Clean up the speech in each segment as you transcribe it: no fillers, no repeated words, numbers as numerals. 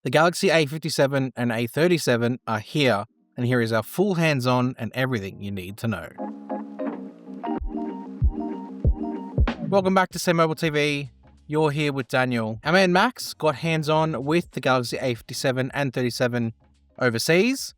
The Galaxy A57 and A37 are here, and here is our full hands-on and everything you need to know. Welcome back to SamMobile TV. You're here with Daniel. Our man Max got hands-on with the Galaxy A57 and 37 overseas.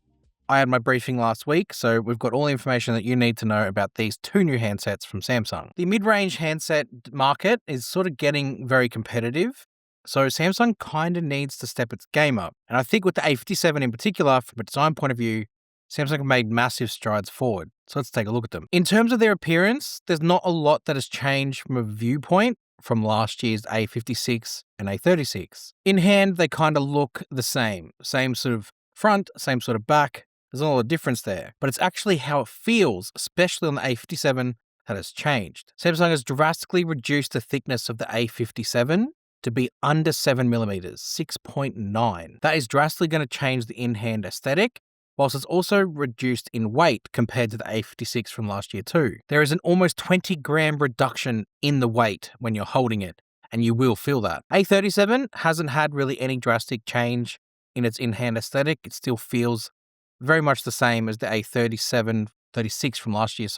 I had my briefing last week, so we've got all the information that you need to know about these two new handsets from Samsung. The mid-range handset market is sort of getting very competitive, so Samsung kind of needs to step its game up. And I think with the A57 in particular, from a design point of view, Samsung have made massive strides forward. So let's take a look at them. In terms of their appearance, there's not a lot that has changed from a viewpoint from last year's A56 and A36. In hand, they kind of look the same. Same sort of front, same sort of back. There's not a lot of difference there. But it's actually how it feels, especially on the A57, that has changed. Samsung has drastically reduced the thickness of the A57 to be under 7mm, 6.9. That is drastically going to change the in-hand aesthetic, whilst it's also reduced in weight compared to the A56 from last year too. There is an almost 20 gram reduction in the weight when you're holding it, and you will feel that. A37 hasn't had really any drastic change in its in-hand aesthetic. It still feels very much the same as the A36 from last year,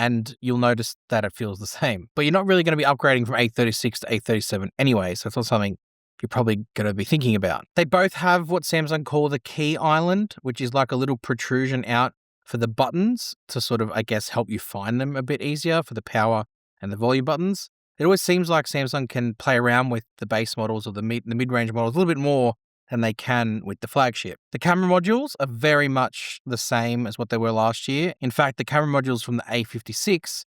and you'll notice that it feels the same. But you're not really going to be upgrading from A36 to A37 anyway, so it's not something you're probably going to be thinking about. They both have what Samsung call the key island, which is like a little protrusion out for the buttons to sort of, I guess, help you find them a bit easier for the power and the volume buttons. It always seems like Samsung can play around with the base models or the mid-range models a little bit more than they can with the flagship. The camera modules are very much the same as what they were last year. In fact, the camera modules from the A56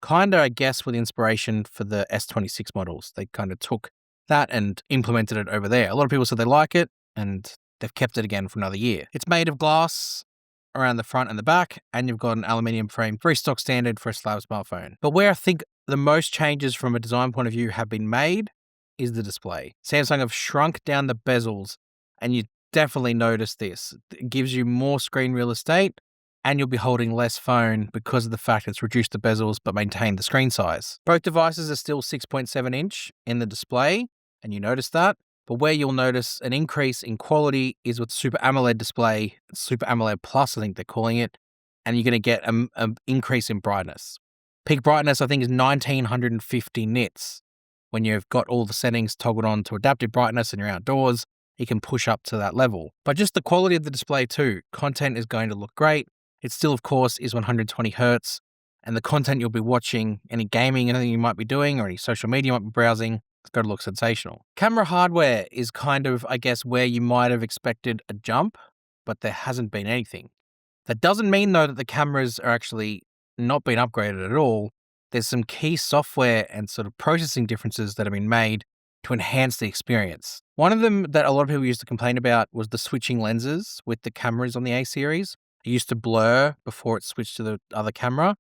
kind of, I guess, were the inspiration for the S26 models. They kind of took that and implemented it over there. A lot of people said they like it, and they've kept it again for another year. It's made of glass around the front and the back, and you've got an aluminium frame, very stock standard for a slab smartphone. But where I think the most changes from a design point of view have been made is the display. Samsung have shrunk down the bezels, and you definitely notice this. It gives you more screen real estate, and you'll be holding less phone because of the fact it's reduced the bezels but maintained the screen size. Both devices are still 6.7 inch in the display, and you notice that. But where you'll notice an increase in quality is with Super AMOLED display, Super AMOLED Plus, I think they're calling it, and you're going to get an increase in brightness. Peak brightness, I think, is 1950 nits. When you've got all the settings toggled on to adaptive brightness and you're outdoors, you can push up to that level. But just the quality of the display too. Content is going to look great. It still, of course, is 120 hertz, and the content you'll be watching, any gaming, anything you might be doing, or any social media you might be browsing, it's going to look sensational. Camera hardware is kind of, I guess, where you might have expected a jump, but there hasn't been anything. That doesn't mean, though, that the cameras are actually not being upgraded at all. There's some key software and sort of processing differences that have been made to enhance the experience. One of them that a lot of people used to complain about was the switching lenses with the cameras on the A series. It used to blur before it switched to the other camera.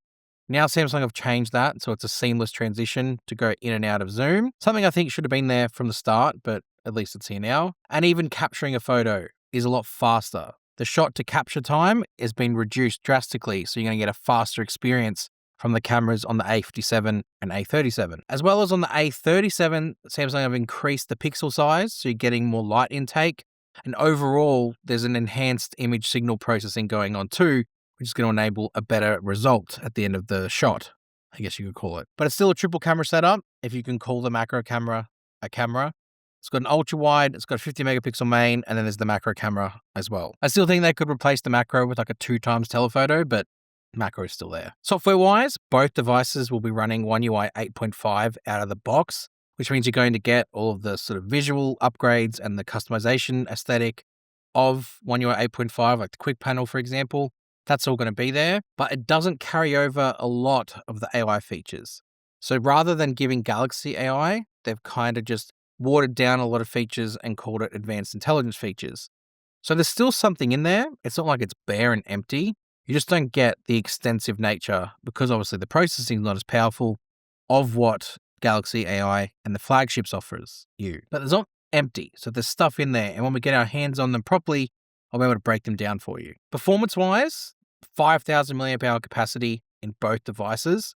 Now Samsung have changed that, so it's a seamless transition to go in and out of zoom. Something I think should have been there from the start, but at least it's here now. And even capturing a photo is a lot faster. The shot to capture time has been reduced drastically, so you're going to get a faster experience from the cameras on the A57 and A37. As well as on the A37, Samsung have increased the pixel size, so you're getting more light intake. And overall, there's an enhanced image signal processing going on too, which is going to enable a better result at the end of the shot, I guess you could call it. But it's still a triple camera setup, if you can call the macro camera a camera. It's got an ultra wide, it's got a 50 megapixel main, and then there's the macro camera as well. I still think they could replace the macro with like a 2x telephoto, but macro is still there. Software-wise, both devices will be running One UI 8.5 out of the box, which means you're going to get all of the sort of visual upgrades and the customization aesthetic of One UI 8.5, like the quick panel, for example. That's all going to be there, but it doesn't carry over a lot of the AI features. So rather than giving Galaxy AI, they've kind of just watered down a lot of features and called it advanced intelligence features. So there's still something in there. It's not like it's bare and empty. You just don't get the extensive nature because obviously the processing is not as powerful of what Galaxy AI and the flagships offers you. But it's not empty. So there's stuff in there. And when we get our hands on them properly, I'll be able to break them down for you. Performance-wise, 5,000 mAh capacity in both devices,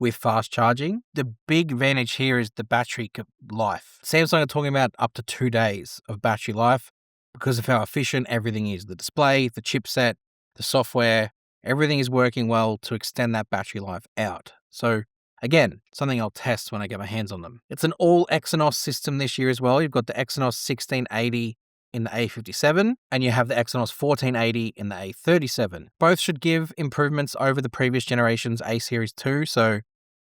with fast charging. The big advantage here is the battery life. Samsung are talking about up to 2 days of battery life because of how efficient everything is. The display, the chipset, the software, everything is working well to extend that battery life out. So again, something I'll test when I get my hands on them. It's an all Exynos system this year as well. You've got the Exynos 1680 in the A57, and you have the Exynos 1480 in the A37. Both should give improvements over the previous generation's A Series 2, so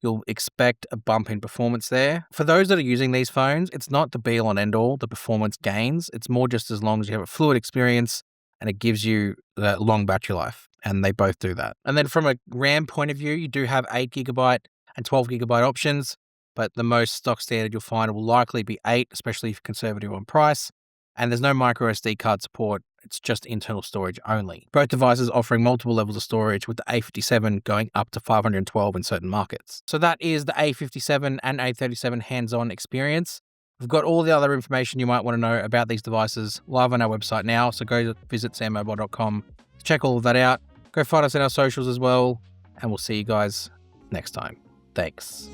you'll expect a bump in performance there. For those that are using these phones, it's not the be-all and end-all, the performance gains. It's more just as long as you have a fluid experience and it gives you the long battery life, and they both do that. And then from a RAM point of view, you do have 8GB and 12GB options, but the most stock standard you'll find will likely be 8, especially if you're conservative on price. And there's no micro SD card support. It's just internal storage only. Both devices offering multiple levels of storage, with the A57 going up to 512 in certain markets. So that is the A57 and A37 hands-on experience. We've got all the other information you might want to know about these devices live on our website now. So go visit SamMobile.com, check all of that out. Go find us in our socials as well. And we'll see you guys next time. Thanks.